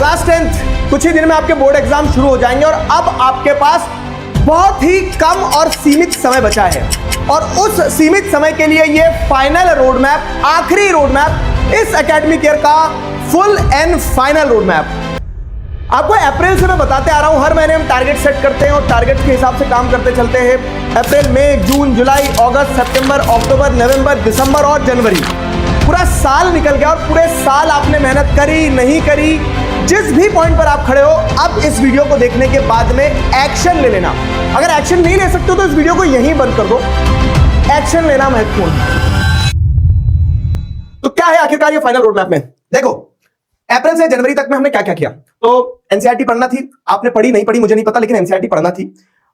Class 10th कुछ ही दिन में आपके बोर्ड एग्जाम शुरू हो जाएंगे और अब आपके पास बहुत ही कम और सीमित समय बचा है और उस सीमित समय के लिए ये फाइनल रोड मैप, आखिरी रोड मैप, इस एकेडमिक ईयर का full and final road map आपको अप्रैल से मैं बताते आ रहा हूं। हर महीने हम टारगेट सेट करते हैं और टारगेट के हिसाब से काम करते चलते हैं। अप्रैल, मई, जून, जुलाई, अगस्त, सितंबर, अक्टूबर, नवंबर, दिसंबर और जनवरी, पूरा साल निकल गया और पूरे साल आपने मेहनत करी नहीं करी, जिस भी पॉइंट पर आप खड़े हो, अब इस वीडियो को देखने के बाद में एक्शन ले लेना। अगर एक्शन नहीं ले सकते हो तो इस वीडियो को यहीं बंद कर दो। एक्शन लेना महत्वपूर्ण। तो क्या है आखिरकार ये फाइनल रोड मैप में? देखो, अप्रैल से जनवरी तक में हमने क्या क्या किया। तो एनसीईआरटी पढ़ना थी, आपने पढ़ी नहीं पढ़ी मुझे नहीं पता, लेकिन एनसीईआरटी पढ़ना थी।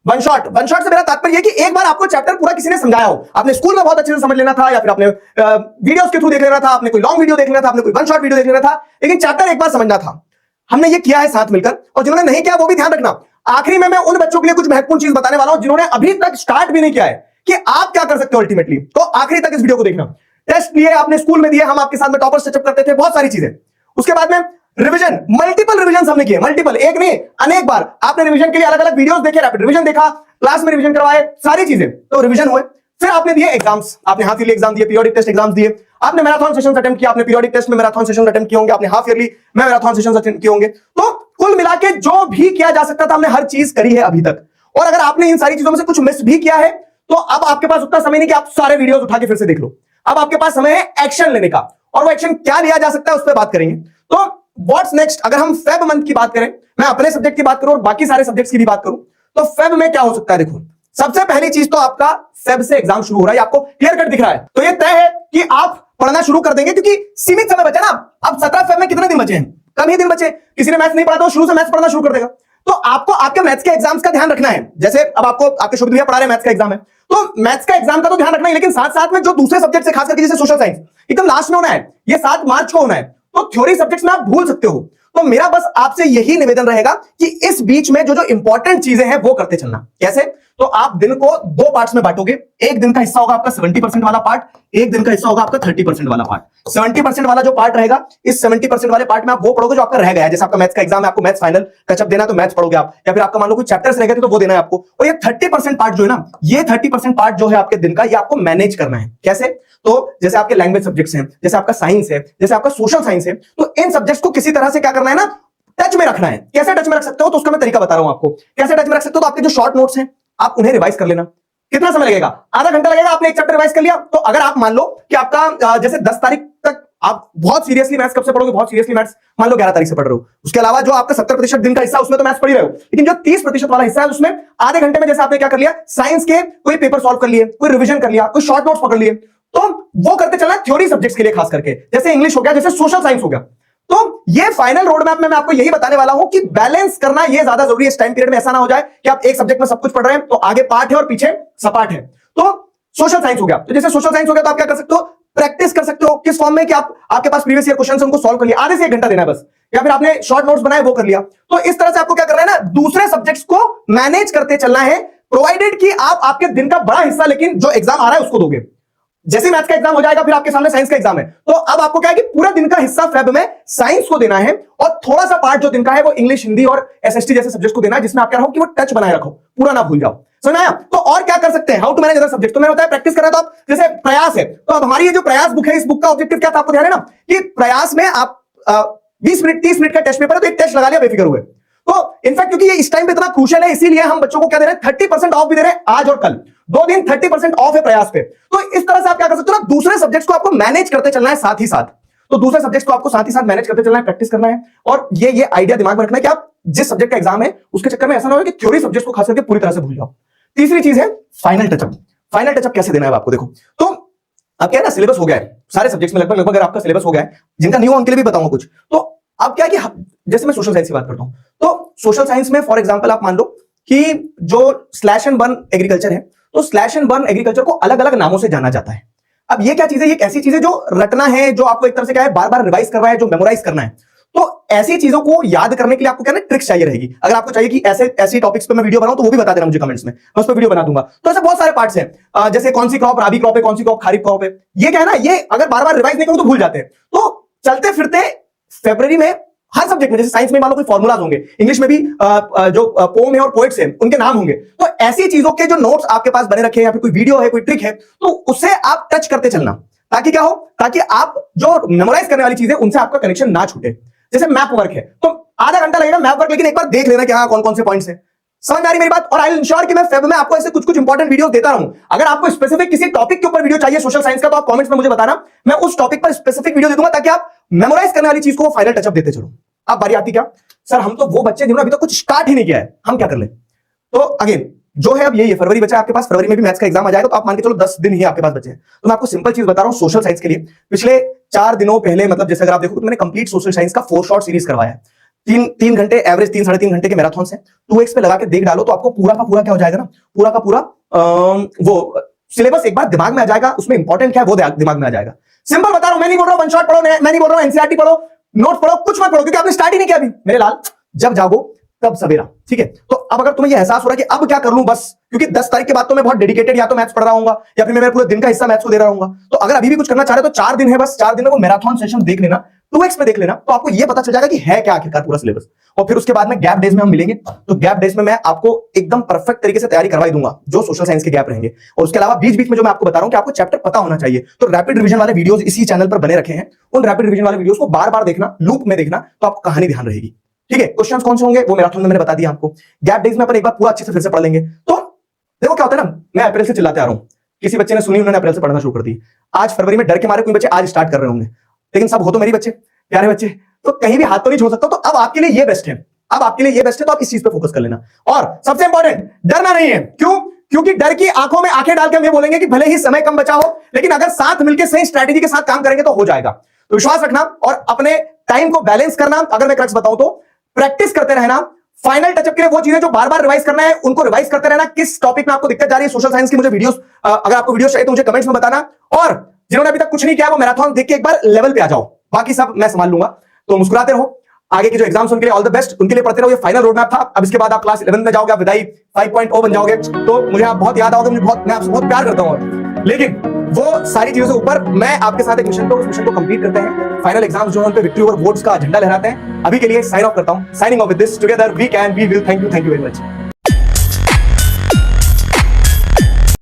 वन शॉट से मेरा तात्पर्य है कि एक बार आपको चैप्टर पूरा किसी ने समझाया हो। आपने स्कूल में बहुत अच्छे से समझ लेना था, या फिर आपने वीडियोस के थ्रू देख लेना था, आपने कोई लॉन्ग वीडियो देख लेना था, आपने कोई वन शॉट वीडियो देख लेना था, लेकिन चैप्टर एक बार समझना था। हमने ये किया है साथ मिलकर, और जिन्होंने नहीं किया वो भी ध्यान रखना। आखिरी में मैं उन बच्चों के लिए कुछ महत्वपूर्ण चीज बताने वाला हूं जिन्होंने अभी तक स्टार्ट भी नहीं किया है कि आप क्या कर सकते हो अल्टीमेटली। तो आखिरी तक इस वीडियो को देखना। टेस्ट लिए आपने स्कूल में दिए, हम आपके साथ में टॉपर्स टचअप करते थे, बहुत सारी चीजें। उसके बाद में रिवीजन, मल्टीपल रिवीजन हमने किए, मल्टीपल, एक नहीं अनेक बार आपने रिवीजन के लिए अलग अलग वीडियोस देखे, रैपिड रिवीजन देखा, क्लास में रिवीजन करवाए, सारी चीजें तो रिवीजन हुए। फिर आपने दिए एग्जाम्स, आपने हाफ ईयरली एग्जाम दिए, पीरियोडिक टेस्ट एग्जाम्स दिए, आपने मैराथन सेशंस अटेम्प्ट किया, आपने पीरियोडिक टेस्ट में मैराथन सेशंस अटेम्प्ट किए होंगे, आपने हाफ ईयरली में मैराथन सेशंस अटेम्प्ट किए होंगे। तो कुल मिला के जो भी किया जा सकता था हमने हर चीज करी है अभी तक। और अगर आपने इन सारी चीजों में से कुछ मिस भी किया है तो अब आपके पास उतना समय नहीं कि आप सारे वीडियोस उठा के फिर से देख लो। अब आपके पास समय है एक्शन लेने का, और वो एक्शन क्या लिया जा सकता है उस पर बात करेंगे। तो व्हाट्स नेक्स्ट, अगर हम फेब मंथ की बात करें, मैं अपने सब्जेक्ट की बात करूं और बाकी सारे सब्जेक्ट्स की भी बात करूं, तो फेब में क्या हो सकता है? देखो, सबसे पहली चीज तो आपका फेब से एग्जाम शुरू हो रहा है, आपको क्लियर कट दिख रहा है, तो ये तय है कि आप पढ़ना शुरू कर देंगे, क्योंकि सीमित समय बचा ना। अब 17 फेब में कितने दिन बचे हैं? कम ही दिन बचे। किसी ने मैथ्स नहीं पढ़ा तो शुरू से मैथ्स पढ़ना शुरू कर देगा। तो आपको आपके मैथ्स के एग्जाम्स का ध्यान रखना है। जैसे अब आपको आपके शुभ भैया पढ़ा रहे मैथ्स का एग्जाम है, तो मैथ्स का एग्जाम का तो ध्यान रखना है, लेकिन साथ साथ में जो दूसरे सब्जेक्ट से, खास करके जैसे सोशल साइंस, एकदम लास्ट में होना है, ये 7 मार्च को होना है, तो थ्योरी सब्जेक्ट्स में आप भूल सकते हो। तो मेरा बस आपसे यही निवेदन रहेगा कि इस बीच में जो जो इंपॉर्टेंट चीजें हैं वो करते चलना। कैसे? तो आप दिन को 2 पार्ट्स में बांटोगे। एक दिन का हिस्सा होगा आपका 70% वाला पार्ट, एक दिन का हिस्सा होगा आपका 30% वाला पार्ट। 70% वाला जो पार्ट रहेगा, इस 70% वाले पार्ट में आप वो पढ़ोगे जो आपका रह गया है। जैसे आपका मैथ्स का एग्जाम है, आपको मैथ्स फाइनल टचअप देना, तो मैथ्स पढ़ोगे आप, या फिर आपका मान लो कोई चैप्टर्स रह गए तो वो देना है आपको। और ये 30% पार्ट जो है ना, ये 30% पार्ट जो है आपके दिन का, ये आपको मैनेज करना है। कैसे? तो जैसे आपके लैंग्वेज सब्जेक्ट्स हैं, जैसे आपका साइंस है, जैसे आपका सोशल साइंस है, तो इन सब्जेक्ट्स को किसी तरह से क्या करना है ना, टच में रखना है। कैसे टच में रख सकते हो? तो उसका मैं तरीका बता रहा हूं आपको। कैसे टच में रख सकते हो? तो आपके जो शॉर्ट नोट्स हैं, आप उन्हें रिवाइज कर लेना। कितना समय लगेगा? आधा घंटा लगेगा। आपने एक चैप्टर रिवाइज कर लिया, तो अगर आप मान लो कि आपका जैसे 10 तारीख तक आप बहुत सीरियसली मैथ्स कब से पढ़ोगे? बहुत सीरियसली मैथ्स मान लो 11 तारीख से पढ़ रहे हो। उसके अलावा जो आपका 70% दिन का हिस्सा, उसमें तो मैथ्स पढ़ ही रहे हो, लेकिन जो 30% वाला हिस्सा है उसमें आधे घंटे में जैसे आपने क्या कर लिया, साइंस के कोई पेपर सॉल्व कर लिए, कोई रिवीजन कर लिया, कोई शॉर्ट नोट्स पकड़ लिए, तो वो करते चलना थ्योरी सब्जेक्ट्स के लिए, खास करके जैसे इंग्लिश हो गया, जैसे सोशल साइंस हो गया। तो ये फाइनल रोड मैप में मैं आपको यही बताने वाला हूं कि बैलेंस करना ये ज्यादा जरूरी है इस टाइम पीरियड में। ऐसा ना हो जाए कि आप एक सब्जेक्ट में सब कुछ पढ़ रहे हैं तो आगे पार्ट है और पीछे सपाट है। तो सोशल साइंस हो गया, तो जैसे सोशल साइंस हो गया तो आप क्या कर सकते हो? प्रैक्टिस कर सकते हो। किस फॉर्म में? कि आप आपके पास प्रीवियस ईयर क्वेश्चंस उनको सॉल्व कर लिया, आधे से 1 घंटा देना है बस, या फिर आपने शॉर्ट नोट्स बनाए वो कर लिया। तो इस तरह से आपको क्या करना है ना, दूसरे सब्जेक्ट्स को मैनेज करते चलना है, प्रोवाइडेड कि आप आपके दिन का बड़ा हिस्सा लेकिन जो एग्जाम आ रहा है उसको दोगे। जैसे मैथ्स का एग्जाम हो जाएगा, फिर आपके सामने साइंस का एग्जाम है, तो अब आपको क्या है कि पूरा दिन का हिस्सा फेब में साइंस को देना है, और थोड़ा सा पार्ट जो दिन का है वो इंग्लिश, हिंदी और एसएसटी जैसे सब्जेक्ट को देना है, जिसमें आप क्या रहो कि वो टच बनाए रखो, पूरा ना भूल जाओ। समझ आया? तो और क्या कर सकते हैं? How to manage other subject. तो मैंने बताया प्रैक्टिस करना, तो आप जैसे प्रयास है, तो अब हमारी ये जो प्रयास बुक है, इस बुक का ऑब्जेक्टिव क्या था आपको ध्यान है ना, कि प्रयास में आप 20 मिनट 30 मिनट का टेस्ट पेपर है, तो एक टेस्ट लगा लिया, बेफिक्र हुए। तो इनफैक्ट क्योंकि ये इस टाइम पे इतना क्रूशियल है, इसीलिए हम बच्चों को क्या दे रहे हैं, 30% ऑफ भी दे रहे हैं आज और कल, 2 दिन 30% ऑफ है प्रयास पे। तो इस तरह से आप क्या कर सकते हो ना, दूसरे सब्जेक्ट्स को आपको मैनेज करते चलना है साथ ही साथ। तो दूसरे सब्जेक्ट्स को आपको साथ ही साथ मैनेज करते चलना है, प्रैक्टिस करना है, और ये आइडिया दिमाग में रखना है कि आप जिस सब्जेक्ट का एग्जाम है उसके चक्कर में ऐसा ना हो कि थ्योरी सब्जेक्ट्स को खास करके पूरी तरह से भूल जाओ। तीसरी चीज है फाइनल टचअप। फाइनल टचअप कैसे देना है आपको? देखो, तो अब क्या है ना, सिलेबस हो गया है सारे सब्जेक्ट्स में, लगभग अगर आपका सिलेबस हो गया है, जिनका न्यू उनके लिए भी बताऊंगा कुछ। तो अब क्या है कि जैसे मैं सोशल साइंस की बात करता हूं, तो सोशल साइंस में फॉर एग्जांपल आप मान लो कि जो स्लैश एंड बर्न एग्रीकल्चर है, तो स्लैश एंड बर्न एग्रीकल्चर को अलग अलग नामों से जाना जाता है। अब ये क्या चीज है? ये एक ऐसी चीज है जो रटना है, जो आपको एक तरह से क्या है, बार बार रिवाइज करना है, जो मेमोराइज करना है। तो ऐसी चीजों को याद करने के लिए आपको क्या ना, ट्रिक्स चाहिए रहेगी। अगर आपको चाहिए कि ऐसे टॉपिक्स पे मैं वीडियो बनाऊं, तो वो भी बता देना मुझे कमेंट्स में, मैं उस पर वीडियो बना दूंगा। तो ऐसे बहुत सारे पार्ट्स हैं, जैसे कौन सी क्रॉप राबी क्रॉप है, कौन सी क्रॉप खारिफ क्रॉप है। ये क्या है ना, ये अगर बार बार रिवाइज नहीं करो तो भूल जाते हैं। तो चलते फिरते फरवरी में हर सब्जेक्ट में, जैसे साइंस में मान लो कोई फॉर्मूलाज होंगे, इंग्लिश में भी जो पोम है और पोएट्स हैं उनके नाम होंगे, तो ऐसी चीजों के जो नोट्स आपके पास बने रखे हैं या फिर कोई वीडियो है, कोई ट्रिक है, तो उसे आप टच करते चलना, ताकि क्या हो, ताकि आप जो मेमोराइज करने वाली चीज है उनसे आपका कनेक्शन ना छूटे। जैसे मैप वर्क है तो आधा घंटा लगेगा मैप वर्क, लेकिन एक बार देख लेना कि हाँ कौन कौन से पॉइंट्स हैं। समझ में आ रही मेरी बात? और आई विल इंश्योर कि मैं फेब में आपको ऐसे कुछ कुछ इंपॉर्टेंट वीडियोस देता रहूं। अगर आपको स्पेसिफिक किसी टॉपिक के ऊपर वीडियो चाहिए सोशल साइंस का, तो आप कमेंट्स में मुझे बताना, मैं उस टॉपिक पर स्पेसिफिक वीडियो दे दूंगा, ताकि आप मेमोराइज करने वाली चीज को फाइनल टचअप देते चलो। अब बारी आती क्या, सर हम तो वो बच्चे जिन्होंने अभी तक कुछ स्टार्ट ही नहीं किया है, हम क्या कर ले? तो अगेन जो है अब ये फरवरी बचा है आपके पास, फरवरी में भी मैथ्स का एग्जाम आ जाएगा, तो आप मान के चलो 10 दिन ही आपके पास बचे हैं। तो मैं आपको सिंपल चीज बता रहा हूं सोशल साइंस के लिए। पिछले 4 दिनों पहले, मतलब जैसे अगर आप देखो तो मैंने कंप्लीट सोशल साइंस का 4 शॉर्ट सीरीज करवाया है। 3 घंटे एवरेज, 3-3.5 घंटे के मैराथन से 2x पे लगा के देख डालो तो आपको पूरा का पूरा क्या हो जाएगा ना, पूरा का पूरा वो सिलेबस एक बार दिमाग में आ जाएगा, उसमें इंपॉर्टेंट क्या है वो दिमाग में आ जाएगा। सिंपल बता रहा हूं, मैं नहीं बोल रहा हूं वन शॉट पढ़ो, मैं नहीं बोल रहा हूं एनसीईआरटी पढ़ो, नोट पढ़ो, कुछ मत पढ़ो, क्योंकि आपने स्टार्ट ही नहीं किया अभी मेरे लाल। जब जागो तब सवेरा, ठीक है? तो अब अगर तुम्हें ये एहसास हो रहा है कि अब क्या कर लूं बस, क्योंकि 10 तारीख के बाद तो मैं बहुत डेडिकेटेड या तो मैथ्स पढ़ रहा हूंगा या फिर मैं मेरे पूरे दिन का हिस्सा मैथ्स को दे रहा हूंगा, तो अगर अभी भी कुछ करना चाह रहे हो तो 4 दिन है बस, 4 दिन में वो मैराथन सेशन देख लेना, 2x पे देख लेना, तो आपको ये पता चल जाएगा कि है क्या आखिरकार पूरा सिलेबस। और फिर उसके बाद में गैप डेज में हम मिलेंगे, तो गैप डेज में मैं आपको एकदम परफेक्ट तरीके से तैयारी करवाई दूंगा जो सोशल साइंस के गैप रहेंगे। और उसके अलावा बीच बीच में जो मैं आपको बता रहा हूं कि आपको चैप्टर पता होना चाहिए, तो रैपिड रिवीजन वाले वीडियोस इसी चैनल पर बने रखे हैं, उन रैपिड रिवीजन वाले वीडियोस को बार बार देखना, लूप में देखना, तो आपको कहानी ध्यान रहेगी, ठीक है? क्वेश्चंस कौन से होंगे वो मैराथन में मैंने बता दिया आपको। गैप डेज में अपन एक बार पूरा अच्छे से फिर से पढ़ लेंगे। तो देखो क्या होता है ना, मैं अप्रैल से चिल्लाते आ रहा हूं, किसी बच्चे ने सुनी, उन्होंने अप्रैल से पढ़ना शुरू कर दी। आज फरवरी में डर के मारे कोई बच्चे आज स्टार्ट कर रहे होंगे, लेकिन सब हो तो मेरी बच्चे, प्यारे बच्चे, तो कहीं भी हाथ तो नहीं छोड़ सकता। तो अब आपके लिए ये बेस्ट है, अब आपके लिए ये बेस्ट है, तो आप इस चीज पे फोकस कर लेना। और सबसे इंपॉर्टेंट, डरना नहीं है। क्यों? क्योंकि डर की आंखों में आंखें डाल के हम ये बोलेंगे कि भले ही समय कम बचा हो, लेकिन अगर साथ मिलकर सही स्ट्रैटेजी के साथ काम करेंगे तो हो जाएगा। तो विश्वास रखना और अपने टाइम को बैलेंस करना। अगर मैं क्रक्स बताऊं तो प्रैक्टिस करते रहना, फाइनल टचअप के लिए वो चीजें जो बार बार रिवाइज करना है उनको रिवाइज करते रहना। किस टॉपिक में आपको दिक्कत जा रही है सोशल साइंस की, मुझे वीडियोस, अगर आपको वीडियो चाहिए तो मुझे कमेंट्स में बताना। और जिन्होंने अभी तक कुछ नहीं किया वो मैराथन देख के एक बार लेवल पे आ जाओ, बाकी सब मैं संभाल लूंगा। तो मुस्कुराते रहो, आगे के जो एग्जाम्स उनके लिए ऑल द बेस्ट, उनके लिए पढ़ते रहो। ये फाइनल रोड मैप था, अब इसके बाद आप क्लास 11 में जाओगे, आप विदाई 5.0 बन जाओगे। तो मुझे आप बहुत याद आओगे, मैं आपसे बहुत प्यार करता हूं, लेकिन वो सारी चीजों से ऊपर मैं आपके साथ एक मिशन, तो उस मिशन को कंप्लीट करते हैं। फाइनल एग्जाम्स जो है उन पे विक्ट्री ओवर वोट्स का झंडा लहराते हैं। अभी के लिए साइन ऑफ करता हूं, signing off with this, together we can, we will. Thank you very much.